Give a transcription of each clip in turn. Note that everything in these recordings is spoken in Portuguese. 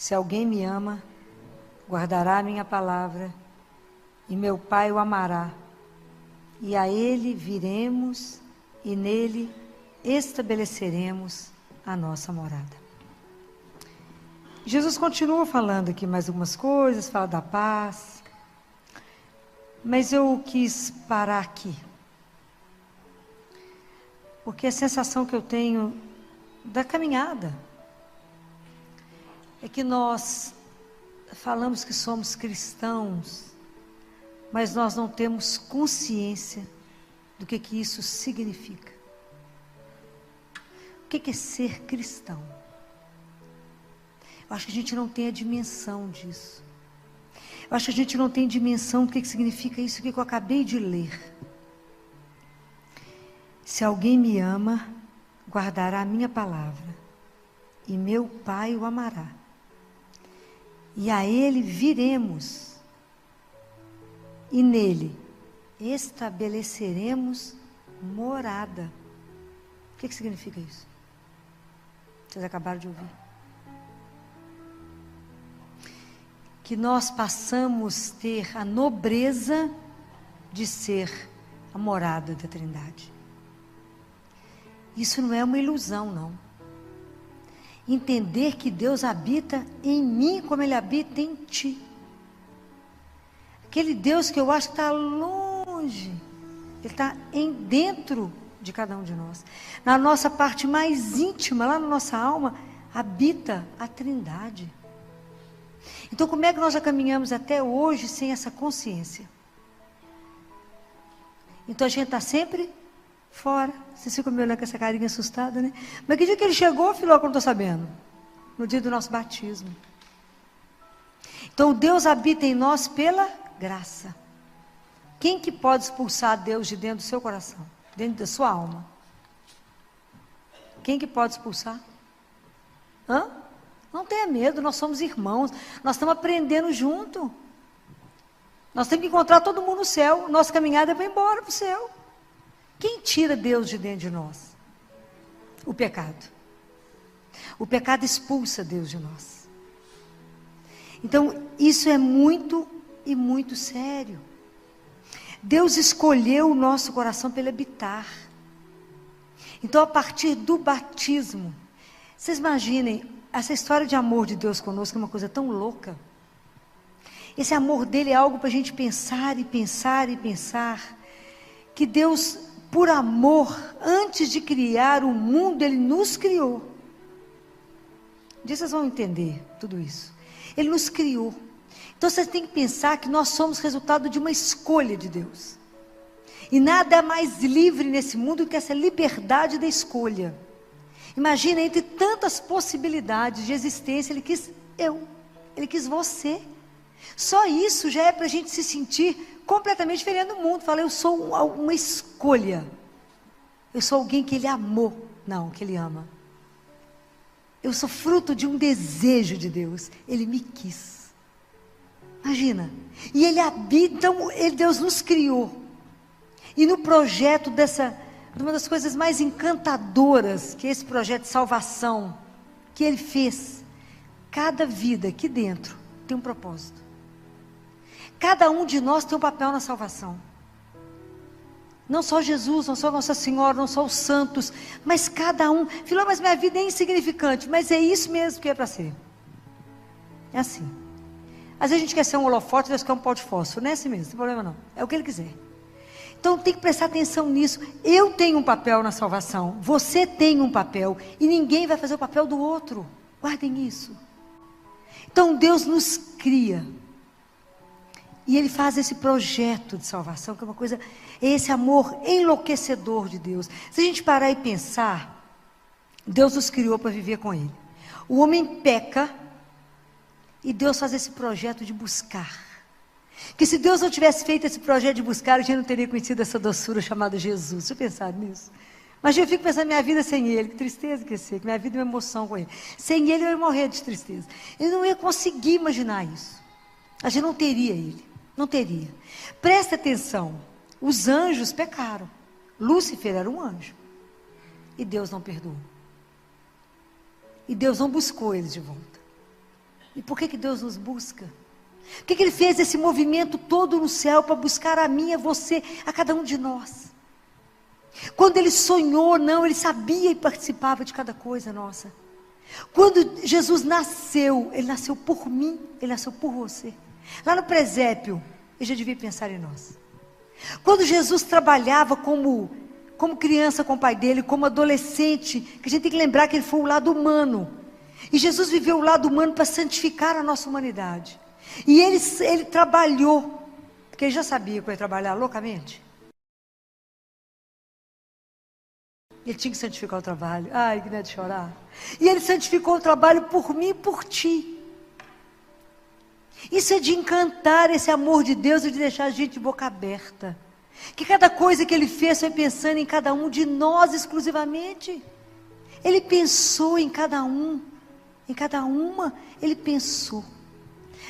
Se alguém me ama, guardará a minha palavra, e meu Pai o amará, e a ele viremos, e nele estabeleceremos a nossa morada. Jesus continua falando aqui mais algumas coisas, fala da paz, mas eu quis parar aqui, porque a sensação que eu tenho da caminhada é que nós falamos que somos cristãos, mas nós não temos consciência do que isso significa. O que é ser cristão? Eu acho que a gente não tem a dimensão disso. Eu acho que a gente não tem dimensão do que significa isso que eu acabei de ler. Se alguém me ama, guardará a minha palavra, e meu Pai o amará. E a ele viremos, e nele estabeleceremos morada. O que significa isso? Vocês acabaram de ouvir. Que nós passamos a ter a nobreza de ser a morada da Trindade. Isso não é uma ilusão, não. Entender que Deus habita em mim como Ele habita em ti. Aquele Deus que eu acho que está longe, Ele está dentro de cada um de nós. Na nossa parte mais íntima, lá na nossa alma, habita a Trindade. Então, como é que nós já caminhamos até hoje sem essa consciência? Então, a gente está sempre fora. Vocês ficam me olhando com essa carinha assustada, né? Mas que dia que ele chegou, filho, que eu não estou sabendo? No dia do nosso batismo. Então, Deus habita em nós pela graça. Quem que pode expulsar Deus de dentro do seu coração? Dentro da sua alma? Quem que pode expulsar? Hã? Não tenha medo, nós somos irmãos. Nós estamos aprendendo junto. Nós temos que encontrar todo mundo no céu. Nossa caminhada é para ir embora para o céu. Quem tira Deus de dentro de nós? O pecado. O pecado expulsa Deus de nós. Então, isso é muito e muito sério. Deus escolheu o nosso coração para Ele habitar. Então, a partir do batismo, vocês imaginem, essa história de amor de Deus conosco é uma coisa tão louca. Esse amor dele é algo para a gente pensar e pensar e pensar. Que Deus, por amor, antes de criar o mundo, Ele nos criou. Um dia vocês vão entender tudo isso. Ele nos criou. Então vocês têm que pensar que nós somos resultado de uma escolha de Deus. E nada é mais livre nesse mundo do que essa liberdade da escolha. Imagina, entre tantas possibilidades de existência, Ele quis Ele quis você. Só isso já é para a gente se sentir completamente diferente do mundo. Fala, eu sou uma escolha. Eu sou alguém que Ele amou. Não, que Ele ama. Eu sou fruto de um desejo de Deus. Ele me quis. Imagina. E Ele habita, então Deus nos criou. E no projeto uma das coisas mais encantadoras, que é esse projeto de salvação, que Ele fez, cada vida aqui dentro tem um propósito. Cada um de nós tem um papel na salvação. Não só Jesus, não só Nossa Senhora, não só os santos, mas cada um. Filho, mas minha vida é insignificante, mas é isso mesmo que é para ser. É assim. Às vezes a gente quer ser um holofote, Deus quer um pau de fósforo, não é assim mesmo, não tem problema não. É o que Ele quiser. Então tem que prestar atenção nisso. Eu tenho um papel na salvação, você tem um papel, e ninguém vai fazer o papel do outro. Guardem isso. Então Deus nos cria. E Ele faz esse projeto de salvação, que é uma coisa, é esse amor enlouquecedor de Deus. Se a gente parar e pensar, Deus nos criou para viver com Ele. O homem peca, e Deus faz esse projeto de buscar. Que se Deus não tivesse feito esse projeto de buscar, a gente não teria conhecido essa doçura chamada Jesus. Deixa eu pensar nisso. Mas eu fico pensando, minha vida sem Ele, que tristeza que ia ser, que minha vida é uma emoção com Ele. Sem Ele eu ia morrer de tristeza. Eu não ia conseguir imaginar isso. A gente não teria Ele. Não teria. Presta atenção. Os anjos pecaram. Lúcifer era um anjo. E Deus não perdoou. E Deus não buscou eles de volta. E por que Deus nos busca? Por que Ele fez esse movimento todo no céu para buscar a mim, a você, a cada um de nós? Quando Ele sonhou, não, Ele sabia e participava de cada coisa nossa. Quando Jesus nasceu, Ele nasceu por mim, Ele nasceu por você. Lá no presépio, Ele já devia pensar em nós. Quando Jesus trabalhava como criança com o pai dele, como adolescente, que a gente tem que lembrar que Ele foi o lado humano. E Jesus viveu o lado humano para santificar a nossa humanidade. E ele trabalhou, porque Ele já sabia que eu ia trabalhar loucamente. Ele tinha que santificar o trabalho. Ai, que medo de chorar. E Ele santificou o trabalho por mim e por ti. Isso é de encantar esse amor de Deus e de deixar a gente de boca aberta. Que cada coisa que Ele fez foi pensando em cada um de nós exclusivamente. Ele pensou em cada um, em cada uma, Ele pensou.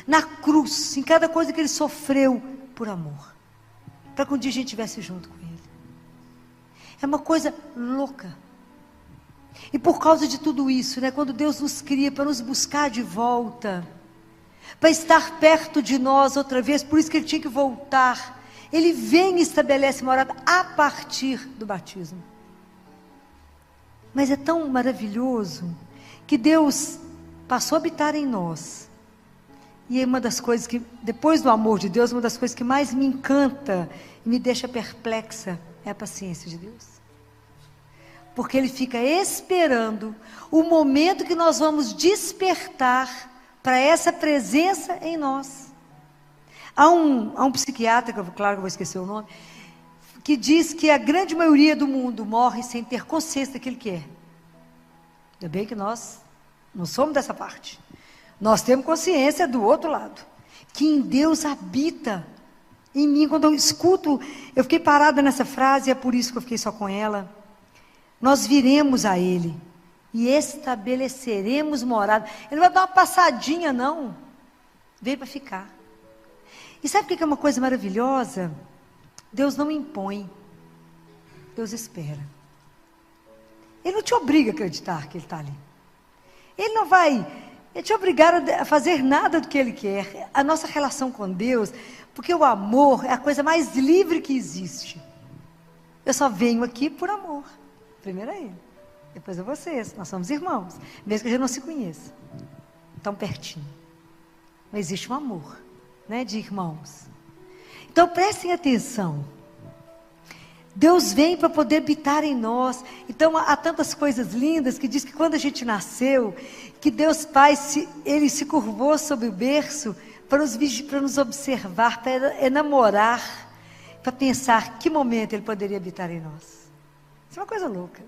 Na cruz, em cada coisa que Ele sofreu por amor. Para que um dia a gente estivesse junto com Ele. É uma coisa louca. E por causa de tudo isso, né, quando Deus nos cria para nos buscar de volta, para estar perto de nós outra vez, por isso que Ele tinha que voltar. Ele vem e estabelece morada a partir do batismo. Mas é tão maravilhoso que Deus passou a habitar em nós. E é uma das coisas que, depois do amor de Deus, uma das coisas que mais me encanta e me deixa perplexa é a paciência de Deus. Porque Ele fica esperando o momento que nós vamos despertar para essa presença em nós. Há um psiquiatra, claro que eu vou esquecer o nome, que diz que a grande maioria do mundo morre sem ter consciência daquilo que é. Ainda bem que nós não somos dessa parte. Nós temos consciência do outro lado. Que em Deus habita em mim. Quando eu escuto, eu fiquei parada nessa frase, é por isso que eu fiquei só com ela. Nós viremos a Ele e estabeleceremos morada. Ele não vai dar uma passadinha, não. Veio para ficar. E sabe o que é uma coisa maravilhosa? Deus não impõe. Deus espera. Ele não te obriga a acreditar que Ele está ali. Ele não vai te obrigar a fazer nada do que Ele quer. A nossa relação com Deus, porque o amor é a coisa mais livre que existe. Eu só venho aqui por amor. Primeiro é Ele, depois é vocês. Nós somos irmãos, mesmo que a gente não se conheça. Tão pertinho. Mas existe um amor, né, de irmãos. Então prestem atenção. Deus vem para poder habitar em nós. Então há tantas coisas lindas que diz que quando a gente nasceu, que Deus Pai, Ele se curvou sobre o berço para nos observar, para enamorar, para pensar que momento Ele poderia habitar em nós. Isso é uma coisa louca,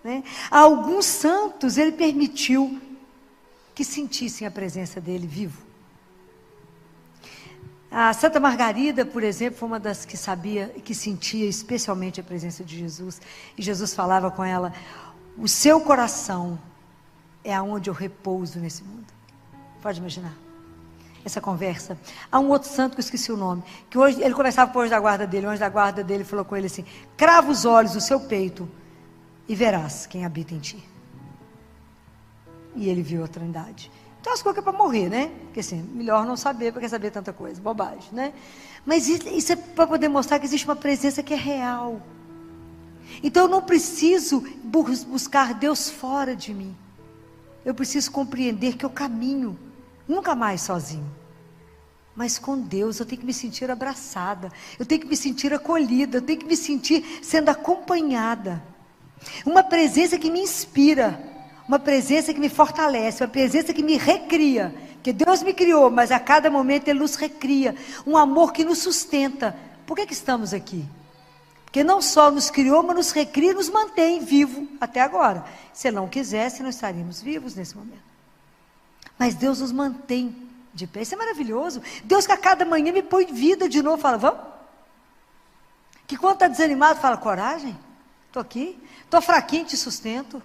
né? A alguns santos Ele permitiu que sentissem a presença dEle vivo. A Santa Margarida, por exemplo, foi uma das que sabia e que sentia especialmente a presença de Jesus. E Jesus falava com ela: o seu coração é aonde eu repouso nesse mundo. Pode imaginar essa conversa. Há um outro santo que eu esqueci o nome, que hoje ele conversava com o anjo da guarda dele. O anjo da guarda dele falou com ele assim: crava os olhos no seu peito e verás quem habita em ti. E ele viu a Trindade. Então as coisas é para morrer, né? Porque assim, melhor não saber, porque saber tanta coisa, bobagem, né? Mas isso é para poder mostrar que existe uma presença que é real. Então eu não preciso buscar Deus fora de mim. Eu preciso compreender que eu caminho, nunca mais sozinho. Mas com Deus eu tenho que me sentir abraçada, eu tenho que me sentir acolhida, eu tenho que me sentir sendo acompanhada. Uma presença que me inspira, uma presença que me fortalece, uma presença que me recria. Porque Deus me criou, mas a cada momento Ele nos recria. Um amor que nos sustenta. Por que estamos aqui? Porque não só nos criou, mas nos recria e nos mantém vivo até agora. Se Ele não quisesse, não estaríamos vivos nesse momento. Mas Deus nos mantém de pé. Isso é maravilhoso. Deus que a cada manhã me põe vida de novo. Fala, vamos? Que quando está desanimado, fala, coragem. Estou aqui. Estou fraquinho, te sustento.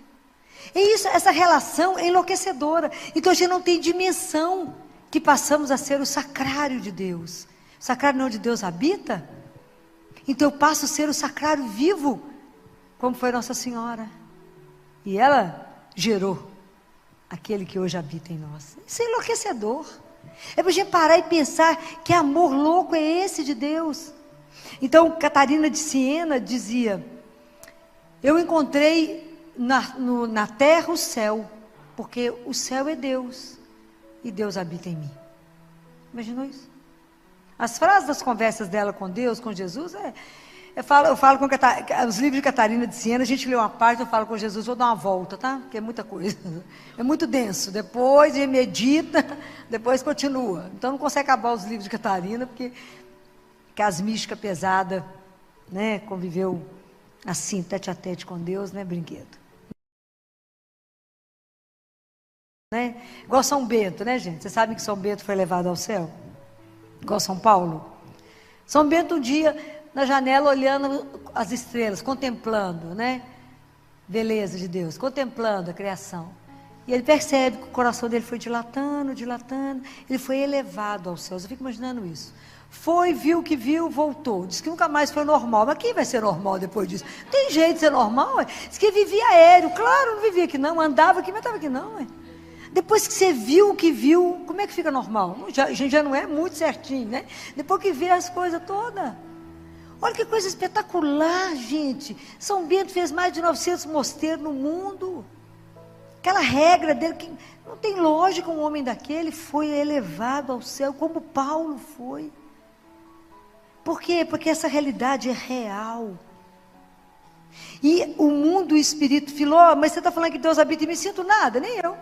E isso, essa relação é enlouquecedora. Então a gente não tem dimensão que passamos a ser o sacrário de Deus. O sacrário onde Deus habita. Então eu passo a ser o sacrário vivo, como foi Nossa Senhora. E ela gerou aquele que hoje habita em nós. Isso é enlouquecedor. É para a gente parar e pensar que amor louco é esse de Deus. Então, Catarina de Siena dizia: eu encontrei na terra o céu, porque o céu é Deus, e Deus habita em mim. Imaginou isso? As frases das conversas dela com Deus, com Jesus, eu falo com os livros de Catarina de Siena, a gente lê uma parte, eu falo com Jesus, vou dar uma volta, tá? Porque é muita coisa, é muito denso. Depois medita, depois continua. Então não consegue acabar os livros de Catarina, porque as místicas pesadas, né, conviveu assim, tete a tete com Deus, né, brinquedo. Né? Igual São Bento, né, gente? Vocês sabem que São Bento foi levado ao céu? Igual São Paulo. São Bento um dia, na janela, olhando as estrelas, contemplando, né? Beleza de Deus, contemplando a criação. E ele percebe que o coração dele foi dilatando, dilatando, ele foi elevado aos céus. Eu fico imaginando isso. Foi, viu o que viu, voltou. Diz que nunca mais foi normal. Mas quem vai ser normal depois disso? Tem jeito de ser normal, ué? Diz que vivia aéreo. Claro, não vivia aqui não, andava aqui, mas estava aqui não, ué. Depois que você viu o que viu, como é que fica normal? A gente já não é muito certinho, né? Depois que vê as coisas todas. Olha que coisa espetacular, gente. São Bento fez mais de 900 mosteiros no mundo. Aquela regra dele, que não tem lógica um homem daquele, foi elevado ao céu, como Paulo foi. Por quê? Porque essa realidade é real. E o mundo, o espírito, falou, mas você está falando que Deus habita em mim? Sinto nada, nem eu.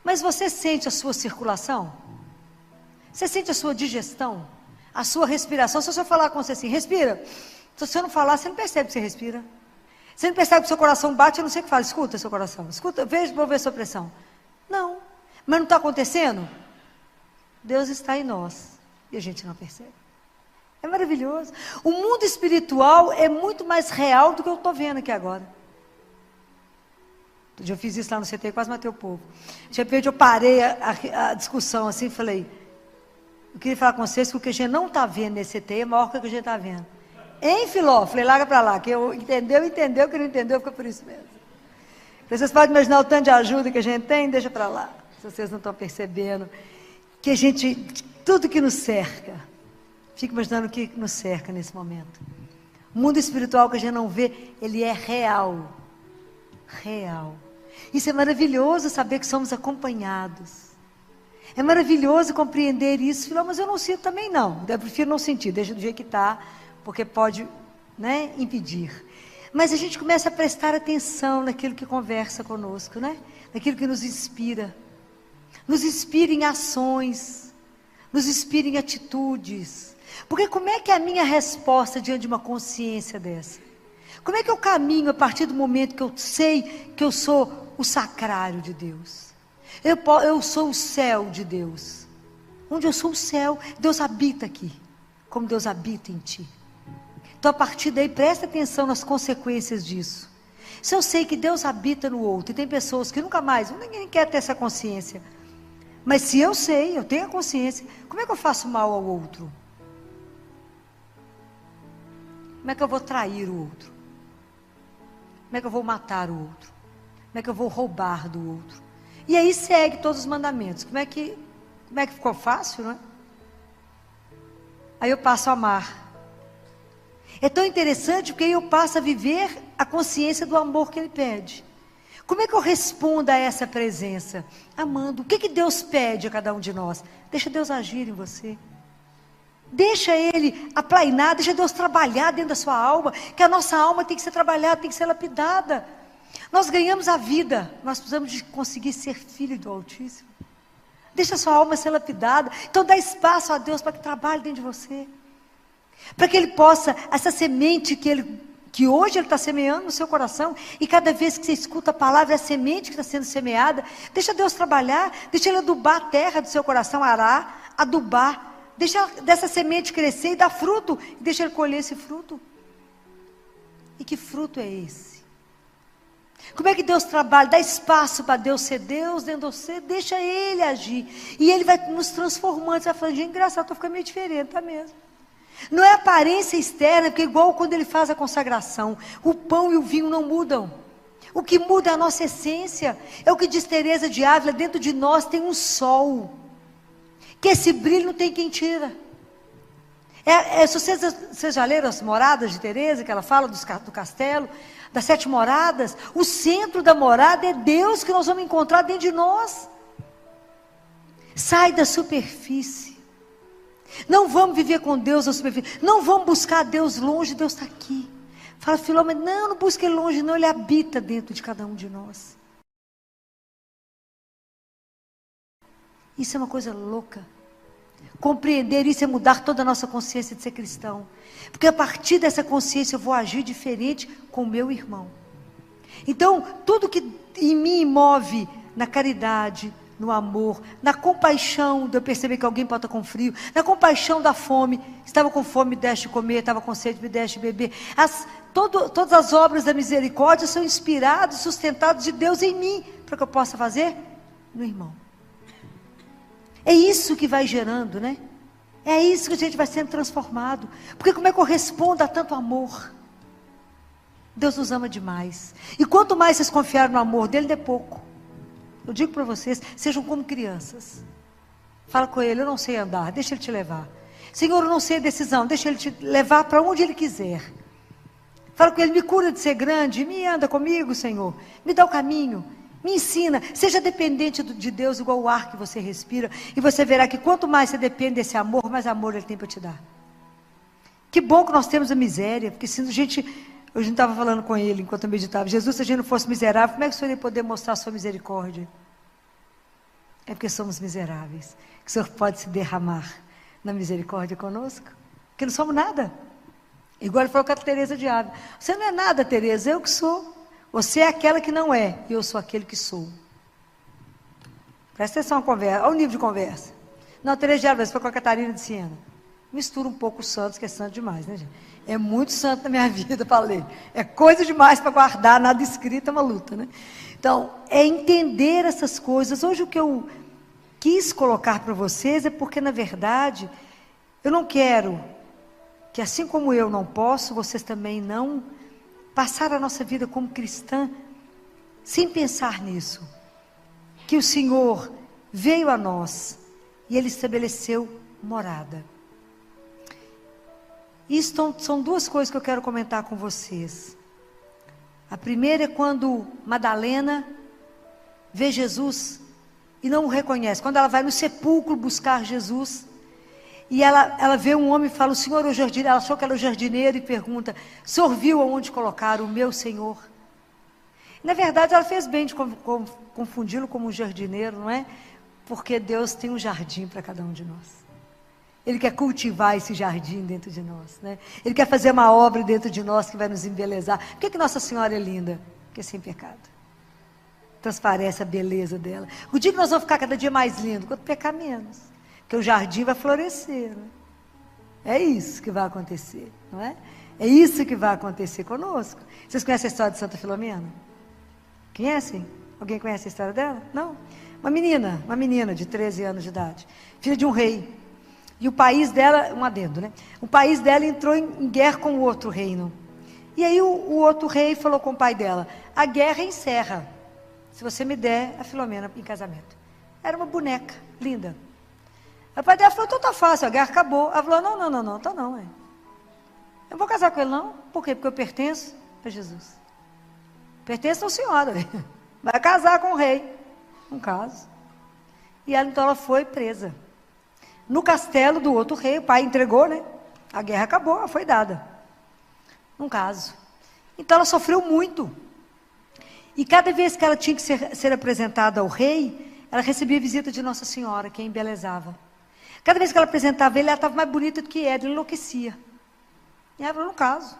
Mas você sente a sua circulação? Você sente a sua digestão? A sua respiração? Se eu falar com você assim, respira. Se você não falar, você não percebe que você respira. Você não percebe que o seu coração bate, eu não sei o que fala. Escuta seu coração. Escuta, veja, vou ver a sua pressão. Não. Mas não está acontecendo? Deus está em nós. E a gente não percebe. É maravilhoso. O mundo espiritual é muito mais real do que eu estou vendo aqui agora. Eu fiz isso lá no CT e quase matei o povo. De repente eu parei a discussão assim e falei, eu queria falar com vocês que o que a gente não está vendo nesse CT é maior que o que a gente está vendo. Hein, Filó? Falei, larga para lá, que eu entendeu, que não entendeu, fica por isso mesmo. Vocês podem imaginar o tanto de ajuda que a gente tem, deixa para lá. Se vocês não estão percebendo, que a gente, tudo que nos cerca, fica imaginando o que nos cerca nesse momento. O mundo espiritual que a gente não vê, ele é real. Real. Isso é maravilhoso saber que somos acompanhados. É maravilhoso compreender isso. Mas eu não sinto também não. Eu prefiro não sentir, deixa do jeito que está, porque pode, né, impedir. Mas a gente começa a prestar atenção naquilo que conversa conosco, né? Naquilo que nos inspira. Nos inspira em ações, nos inspira em atitudes. Porque como é que é a minha resposta diante de uma consciência dessa? Como é que eu caminho a partir do momento que eu sei que eu sou o sacrário de Deus? Eu sou o céu de Deus. Onde eu sou o céu, Deus habita aqui, como Deus habita em ti. Então a partir daí, presta atenção nas consequências disso. Se eu sei que Deus habita no outro, e tem pessoas que nunca mais, ninguém quer ter essa consciência. Mas se eu sei, eu tenho a consciência, como é que eu faço mal ao outro? Como é que eu vou trair o outro? Como é que eu vou matar o outro? Como é que eu vou roubar do outro? E aí segue todos os mandamentos. Como é que ficou fácil, não é? Aí eu passo a amar. É tão interessante porque aí eu passo a viver a consciência do amor que Ele pede. Como é que eu respondo a essa presença? Amando. O que Deus pede a cada um de nós? Deixa Deus agir em você. Deixa Ele aplainar, deixa Deus trabalhar dentro da sua alma, que a nossa alma tem que ser trabalhada, tem que ser lapidada. Nós ganhamos a vida, nós precisamos de conseguir ser filho do Altíssimo. Deixa a sua alma ser lapidada, então dá espaço a Deus para que trabalhe dentro de você. Para que Ele possa, essa semente que hoje Ele está semeando no seu coração, e cada vez que você escuta a palavra, é a semente que está sendo semeada, deixa Deus trabalhar, deixa Ele adubar a terra do seu coração, arar, adubar, deixa dessa semente crescer e dar fruto, e deixa Ele colher esse fruto. E que fruto é esse? Como é que Deus trabalha? Dá espaço para Deus ser Deus dentro de você, deixa Ele agir, e Ele vai nos transformando. Você vai falando, gente, engraçado, estou ficando meio diferente, tá mesmo? Não é aparência externa, porque igual quando Ele faz a consagração, o pão e o vinho não mudam. O que muda é a nossa essência. É o que diz Teresa de Ávila: dentro de nós tem um sol, que esse brilho não tem quem tira. Se vocês já leram as moradas de Teresa, que ela fala do castelo, das 7 moradas, o centro da morada é Deus, que nós vamos encontrar dentro de nós. Sai da superfície. Não vamos viver com Deus na superfície. Não vamos buscar Deus longe, Deus está aqui. Fala, Filomena, não busque Ele longe, não, Ele habita dentro de cada um de nós. Isso é uma coisa louca. Compreender isso é mudar toda a nossa consciência de ser cristão. Porque a partir dessa consciência eu vou agir diferente com o meu irmão. Então, tudo que em mim move na caridade, no amor, na compaixão de eu perceber que alguém pode estar com frio, na compaixão da fome, estava com fome, me deste de comer, estava com sede, me deste de beber. Todas as obras da misericórdia são inspiradas, sustentadas de Deus em mim, para que eu possa fazer no irmão. É isso que vai gerando, né? É isso que a gente vai sendo transformado. Porque como é que eu respondo a tanto amor? Deus nos ama demais. E quanto mais vocês confiarem no amor dele, é pouco. Eu digo para vocês, sejam como crianças. Fala com ele, eu não sei andar, deixa ele te levar. Senhor, eu não sei a decisão, deixa ele te levar para onde ele quiser. Fala com ele, me cura de ser grande, me anda comigo, Senhor. Me dá o caminho. Me ensina, seja dependente de Deus igual o ar que você respira, e você verá que quanto mais você depende desse amor, mais amor Ele tem para te dar. Que bom que nós temos a miséria, porque se a gente, eu não estava falando com ele enquanto eu meditava, Jesus, se a gente não fosse miserável, como é que o Senhor ia poder mostrar a sua misericórdia? É porque somos miseráveis, que o Senhor pode se derramar na misericórdia conosco, porque não somos nada. Igual ele falou com a Teresa de Ávila, você não é nada, Teresa, eu que sou. Você é aquela que não é, e eu sou aquele que sou. Presta atenção à conversa, olha o nível de conversa. Não, Teresa de Ávila, você foi com a Catarina de Siena. Mistura um pouco os santos, que é santo demais, né, gente? É muito santo na minha vida para ler. É coisa demais para guardar, nada escrito, é uma luta, né? Então, é entender essas coisas. Hoje o que eu quis colocar para vocês é porque, na verdade, eu não quero que, assim como eu não posso, vocês também não passar a nossa vida como cristã sem pensar nisso. Que o Senhor veio a nós e Ele estabeleceu morada. Isto são 2 coisas que eu quero comentar com vocês. A primeira é quando Madalena vê Jesus e não o reconhece. Quando ela vai no sepulcro buscar Jesus, e ela vê um homem e fala, o Senhor é o jardineiro. Ela achou que era o jardineiro e pergunta, o Senhor viu aonde colocar o meu Senhor? Na verdade, ela fez bem de confundi-lo como um jardineiro, não é? Porque Deus tem um jardim para cada um de nós. Ele quer cultivar esse jardim dentro de nós, né? Ele quer fazer uma obra dentro de nós que vai nos embelezar. Por que Nossa Senhora é linda? Porque é sem pecado. Transparece a beleza dela. O dia que nós vamos ficar cada dia mais lindo, quando pecar menos. Porque o jardim vai florescer, né? É isso que vai acontecer, não é? É isso que vai acontecer conosco. Vocês conhecem a história de Santa Filomena? Conhecem? Alguém conhece a história dela? Não? Uma menina de 13 anos de idade, filha de um rei. E o país dela, um adendo, né? O país dela entrou em guerra com o outro reino. E aí o outro rei falou com o pai dela, a guerra encerra, se você me der a Filomena em casamento. Era uma boneca, linda. O pai dela falou, então tá fácil, a guerra acabou. Ela falou, não, tá não. Eu não vou casar com ele não. Por quê? Porque eu pertenço a Jesus. Pertenço à senhora. Vai casar com o rei. Um caso. E então ela foi presa. No castelo do outro rei, o pai entregou, né? A guerra acabou, ela foi dada. Um caso. Então ela sofreu muito. E cada vez que ela tinha que ser apresentada ao rei, ela recebia visita de Nossa Senhora, que a embelezava. Cada vez que ela apresentava ele, ela estava mais bonita do que ele enlouquecia. E ela falou, no caso.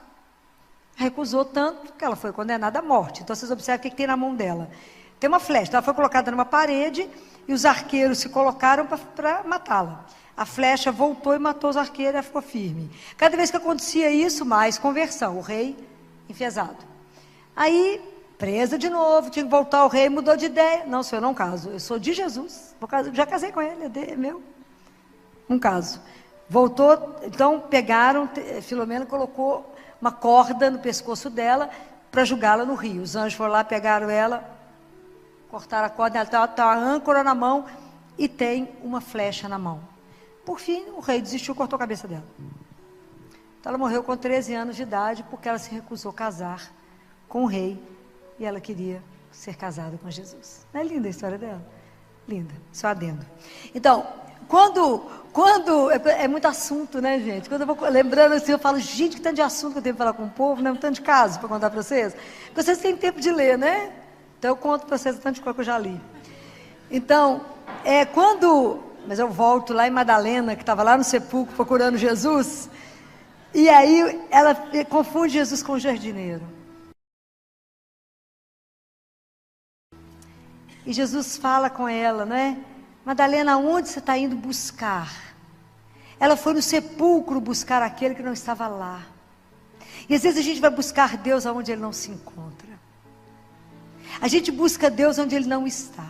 Recusou tanto que ela foi condenada à morte. Então vocês observam o que tem na mão dela. Tem uma flecha, ela foi colocada numa parede e os arqueiros se colocaram para matá-la. A flecha voltou e matou os arqueiros e ela ficou firme. Cada vez que acontecia isso, mais conversão. O rei enfesado. Aí, presa de novo, tinha que voltar ao rei, mudou de ideia. Não, senhor, não caso. Eu sou de Jesus. Já casei com ele, é meu. Um caso. Voltou, então pegaram, Filomena colocou uma corda no pescoço dela, para julgá-la no rio. Os anjos foram lá, pegaram ela, cortaram a corda, ela tem a âncora na mão e tem uma flecha na mão. Por fim, o rei desistiu, cortou a cabeça dela. Então ela morreu com 13 anos de idade, porque ela se recusou a casar com o rei, e ela queria ser casada com Jesus. Não é linda a história dela? Linda, só adendo. Então, quando é muito assunto, né, gente? Quando eu vou lembrando assim, eu falo, gente, que tanto de assunto que eu tenho para falar com o povo, né? Um tanto de casos para contar para vocês. Porque vocês têm tempo de ler, né? Então eu conto para vocês o tanto de coisa que eu já li. Então, mas eu volto lá em Madalena, que estava lá no sepulcro procurando Jesus, e aí ela confunde Jesus com o jardineiro. E Jesus fala com ela, né? Madalena, onde você está indo buscar? Ela foi no sepulcro buscar aquele que não estava lá. E às vezes a gente vai buscar Deus onde Ele não se encontra. A gente busca Deus onde Ele não está.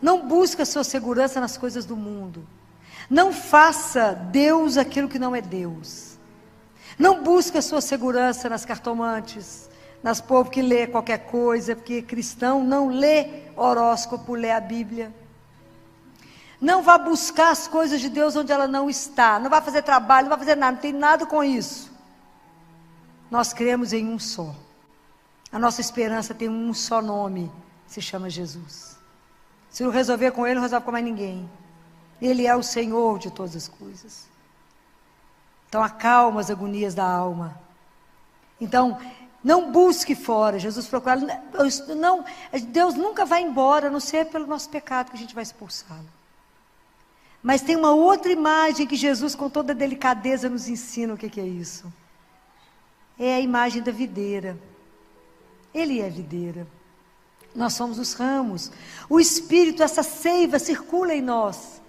Não busca a sua segurança nas coisas do mundo. Não faça Deus aquilo que não é Deus. Não busca a sua segurança nas cartomantes, nas povos que lê qualquer coisa, porque cristão não lê horóscopo, lê a Bíblia. Não vá buscar as coisas de Deus onde ela não está. Não vai fazer trabalho, não vai fazer nada, não tem nada com isso. Nós cremos em um só. A nossa esperança tem um só nome, se chama Jesus. Se não resolver com Ele, não resolve com mais ninguém. Ele é o Senhor de todas as coisas. Então acalma as agonias da alma. Então, não busque fora. Jesus procura. Não, Deus nunca vai embora, a não ser pelo nosso pecado que a gente vai expulsá-lo. Mas tem uma outra imagem que Jesus, com toda delicadeza, nos ensina o que é isso. É a imagem da videira. Ele é a videira. Nós somos os ramos. O Espírito, essa seiva, circula em nós,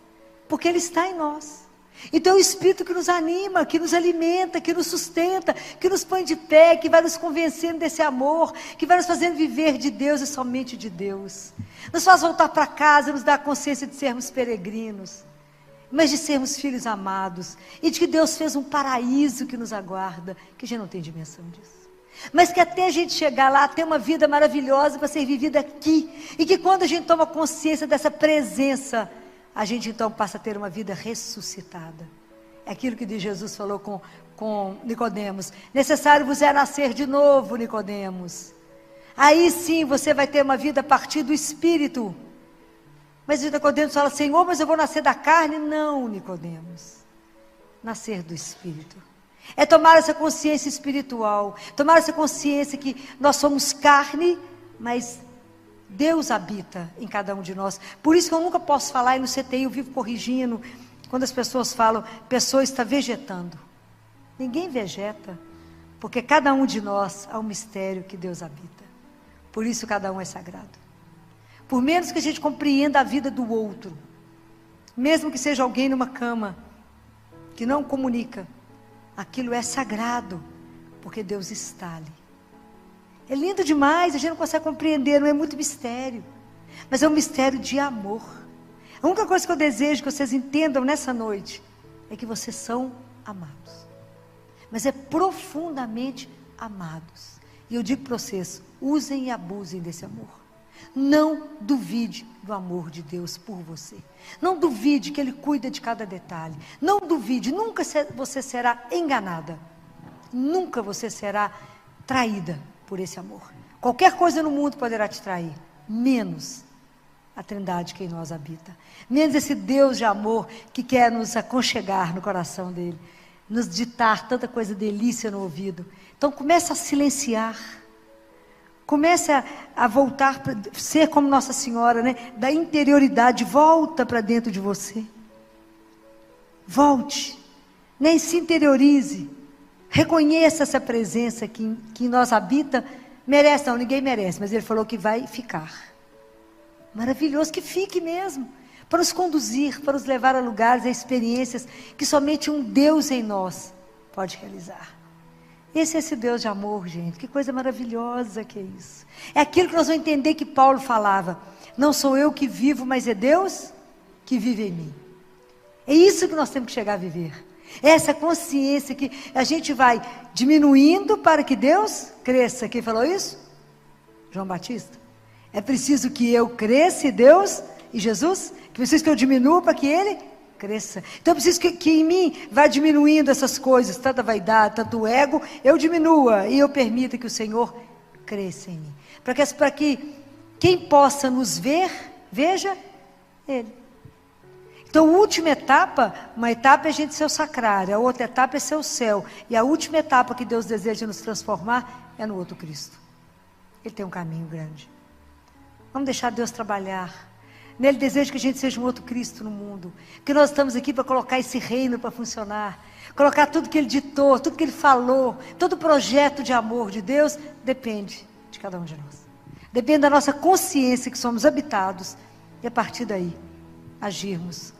porque Ele está em nós. Então é o Espírito que nos anima, que nos alimenta, que nos sustenta, que nos põe de pé, que vai nos convencendo desse amor, que vai nos fazendo viver de Deus e somente de Deus. Nos faz voltar para casa, nos dá a consciência de sermos peregrinos, mas de sermos filhos amados, e de que Deus fez um paraíso que nos aguarda, que a gente não tem dimensão disso. Mas que até a gente chegar lá, ter uma vida maravilhosa para ser vivida aqui, e que quando a gente toma consciência dessa presença, a gente então passa a ter uma vida ressuscitada. É aquilo que Jesus falou com Nicodemos. Necessário vos é nascer de novo, Nicodemos. Aí sim você vai ter uma vida a partir do Espírito. Mas Nicodemos fala, Senhor, mas eu vou nascer da carne? Não, Nicodemos. Nascer do Espírito. É tomar essa consciência espiritual. Tomar essa consciência que nós somos carne, mas Deus habita em cada um de nós. Por isso que eu nunca posso falar, e no CTI eu vivo corrigindo, quando as pessoas falam, pessoa está vegetando. Ninguém vegeta, porque cada um de nós há um mistério que Deus habita. Por isso cada um é sagrado. Por menos que a gente compreenda a vida do outro, mesmo que seja alguém numa cama, que não comunica, aquilo é sagrado, porque Deus está ali. É lindo demais, a gente não consegue compreender, não é muito mistério, mas é um mistério de amor. A única coisa que eu desejo que vocês entendam nessa noite, é que vocês são amados, mas é profundamente amados. E eu digo para vocês, usem e abusem desse amor. Não duvide do amor de Deus por você. Não duvide que Ele cuida de cada detalhe. Não duvide, nunca você será enganada. Nunca você será traída por esse amor. Qualquer coisa no mundo poderá te trair, menos a Trindade que em nós habita. Menos esse Deus de amor que quer nos aconchegar no coração dEle, nos ditar tanta coisa delícia no ouvido. Então comece a silenciar. Comece a voltar para ser como Nossa Senhora, né? Da interioridade, volta para dentro de você. Volte, nem se interiorize. Reconheça essa presença que em nós habita. Merece, não, ninguém merece, mas Ele falou que vai ficar. Maravilhoso, que fique mesmo. Para nos conduzir, para nos levar a lugares, a experiências que somente um Deus em nós pode realizar. Esse é esse Deus de amor, gente. Que coisa maravilhosa que é isso. É aquilo que nós vamos entender que Paulo falava. Não sou eu que vivo, mas é Deus que vive em mim. É isso que nós temos que chegar a viver. Essa consciência que a gente vai diminuindo para que Deus cresça. Quem falou isso? João Batista. É preciso que eu cresça e Deus e Jesus, que preciso que eu diminua para que Ele cresça. Então eu preciso que em mim vá diminuindo essas coisas, tanta vaidade, tanto ego, eu diminua e eu permita que o Senhor cresça em mim. Para que quem possa nos ver, veja Ele. Então, a última etapa, uma etapa é a gente ser o sacrário, a outra etapa é ser o céu. E a última etapa que Deus deseja nos transformar é no outro Cristo. Ele tem um caminho grande. Vamos deixar Deus trabalhar. Nele deseja que a gente seja um outro Cristo no mundo. Porque nós estamos aqui para colocar esse reino para funcionar. Colocar tudo que Ele ditou, tudo que Ele falou, todo projeto de amor de Deus, depende de cada um de nós. Depende da nossa consciência que somos habitados. E a partir daí, agirmos.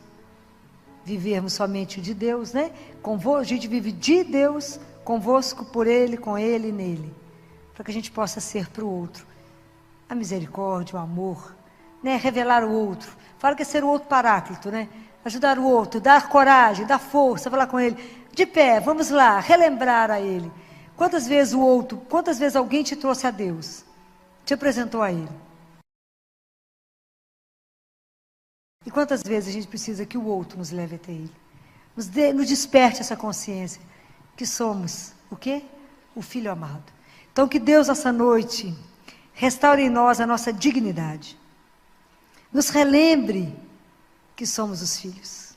Vivermos somente de Deus, né? Convosco, a gente vive de Deus, convosco, por Ele, com Ele e nele. Para que a gente possa ser para o outro a misericórdia, o amor, né? Revelar o outro. Fala que é ser o outro paráclito, né? Ajudar o outro, dar coragem, dar força, falar com ele. De pé, vamos lá, relembrar a ele. Quantas vezes alguém te trouxe a Deus? Te apresentou a Ele? E quantas vezes a gente precisa que o outro nos leve até Ele? Nos desperte essa consciência que somos o quê? O Filho amado. Então que Deus essa noite restaure em nós a nossa dignidade. Nos relembre que somos os filhos.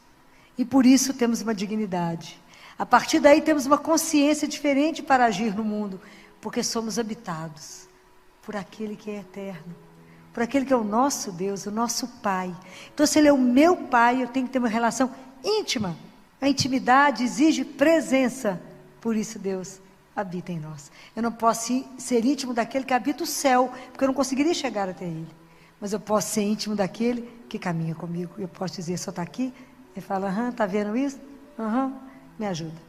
E por isso temos uma dignidade. A partir daí temos uma consciência diferente para agir no mundo, porque somos habitados por aquele que é eterno. Por aquele que é o nosso Deus, o nosso Pai. Então, se Ele é o meu Pai, eu tenho que ter uma relação íntima. A intimidade exige presença. Por isso, Deus habita em nós. Eu não posso ser íntimo daquele que habita o céu, porque eu não conseguiria chegar até Ele. Mas eu posso ser íntimo daquele que caminha comigo. Eu posso dizer, só está aqui? Ele fala, está vendo isso? Me ajuda.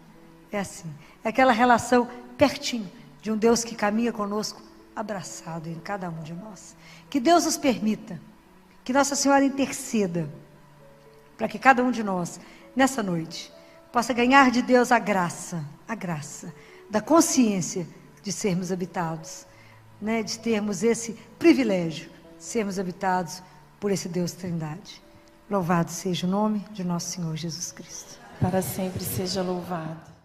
É assim. É aquela relação pertinho de um Deus que caminha conosco, abraçado em cada um de nós. Que Deus nos permita, que Nossa Senhora interceda, para que cada um de nós, nessa noite, possa ganhar de Deus a graça da consciência de sermos habitados, né, de termos esse privilégio, de sermos habitados por esse Deus Trindade. Louvado seja o nome de nosso Senhor Jesus Cristo. Para sempre seja louvado.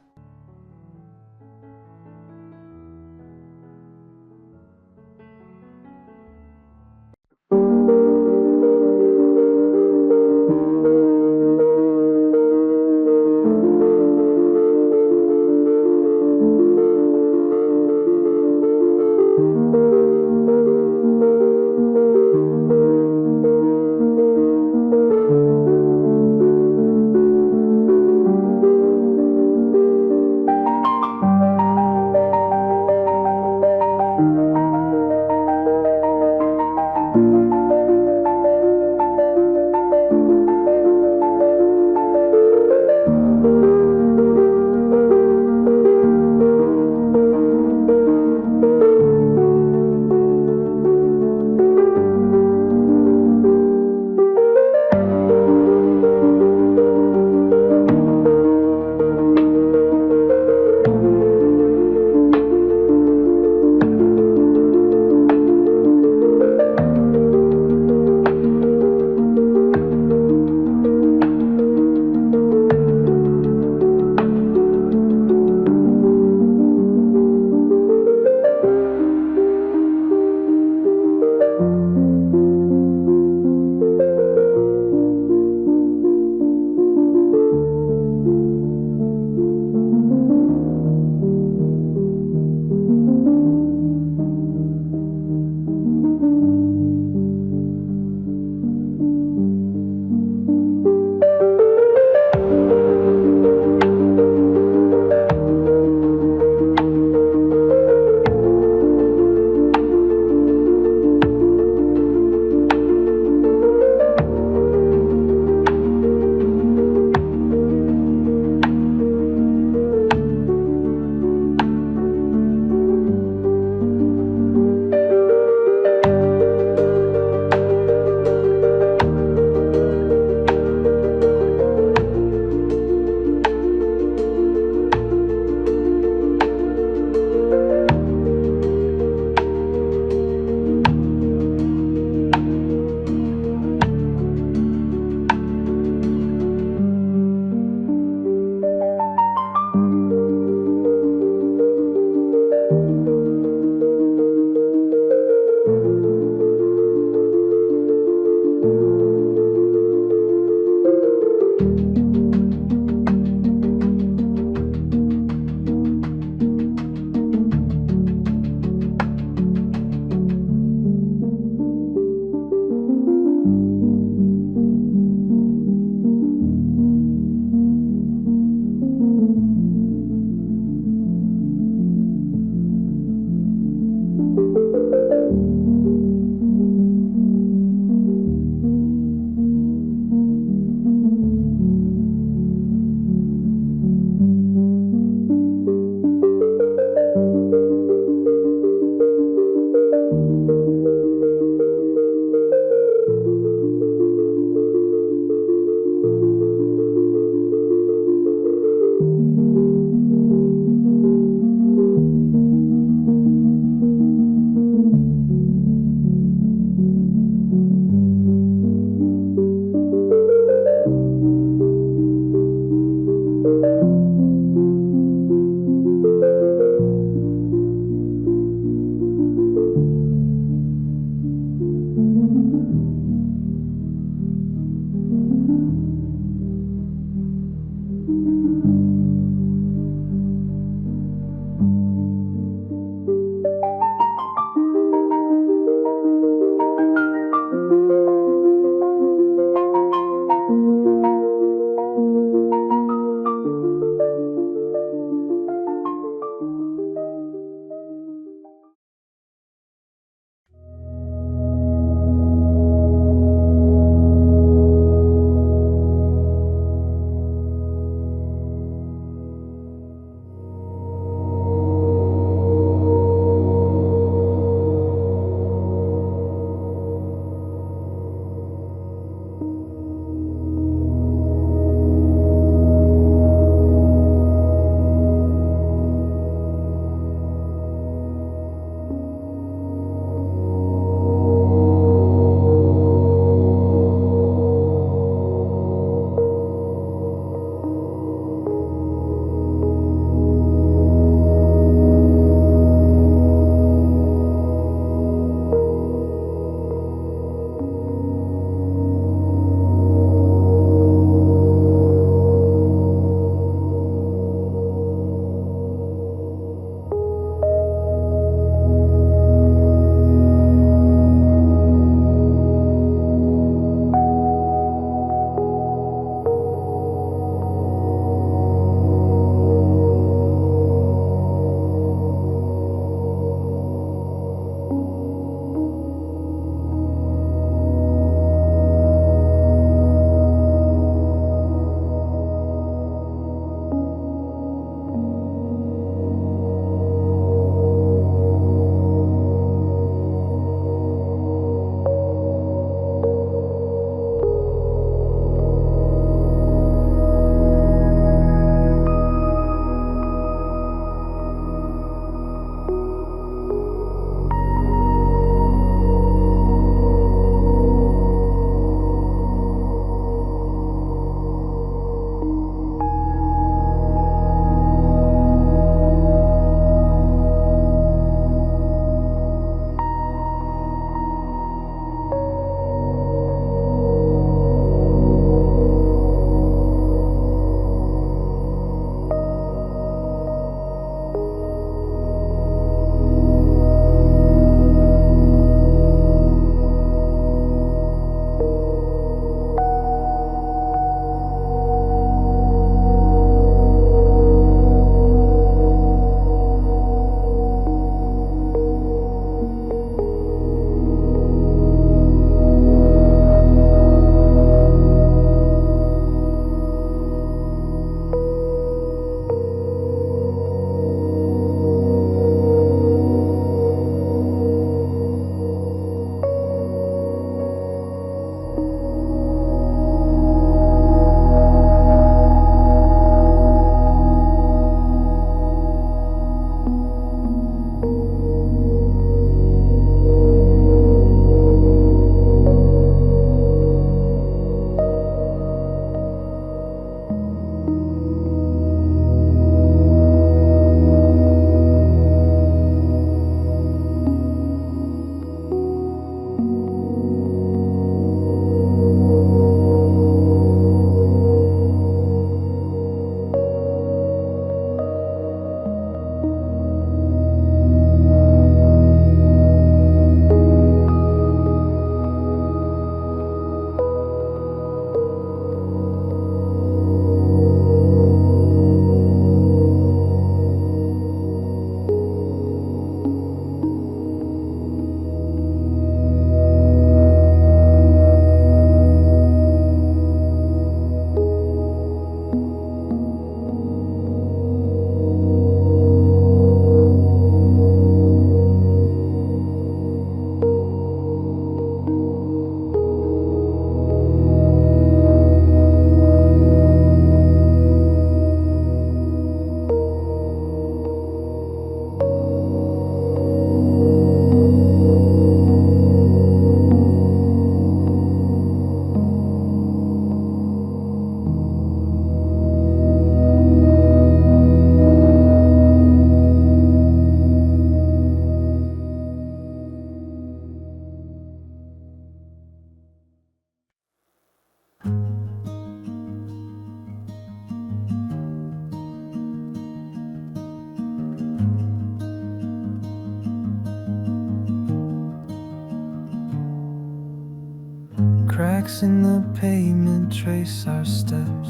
Cracks in the pavement trace our steps.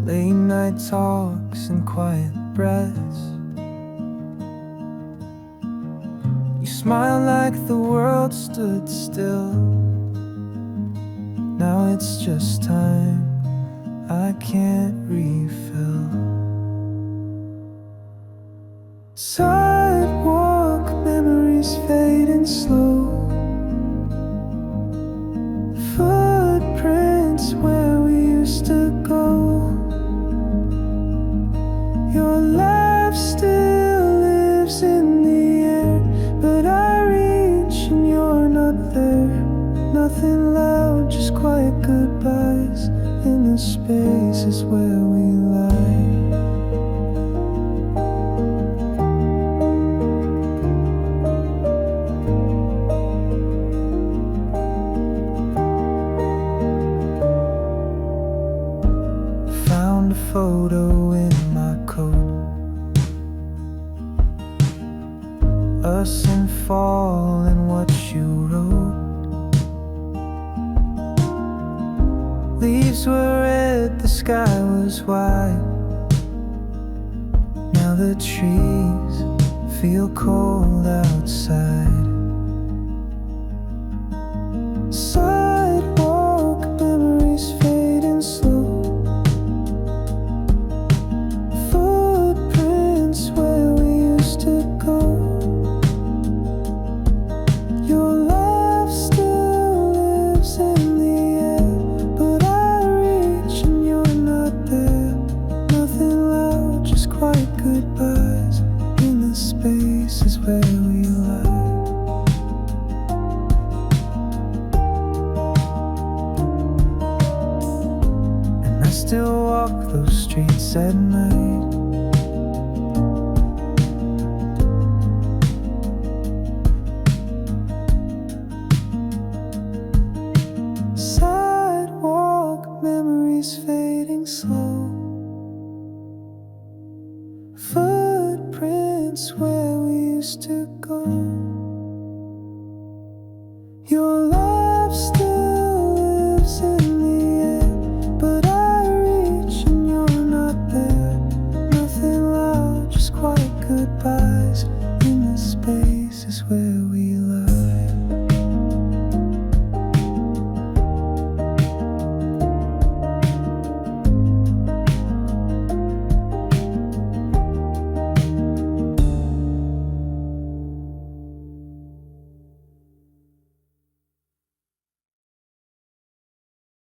Late night talks and quiet breaths. You smile like the world stood still. Now it's just time I can't refill. Sidewalk memories fading slow. Footprints where we used to go. Your laugh still lives in the air, but I reach and you're not there. Nothing loud, just quiet goodbyes in the spaces where we lie. Found a photo in my coat, us in fall and what you wrote. Leaves were red, the sky was white. Now the trees feel cold outside. Sidewalk memories fading slow. Footprints where we used to go. Your laugh still lives in the air, but I reach and you're not there. Nothing loud, just quiet goodbyes in the spaces where we lie. And I still walk those streets at night. Sidewalk memories fading slow. Footprints where we used to go.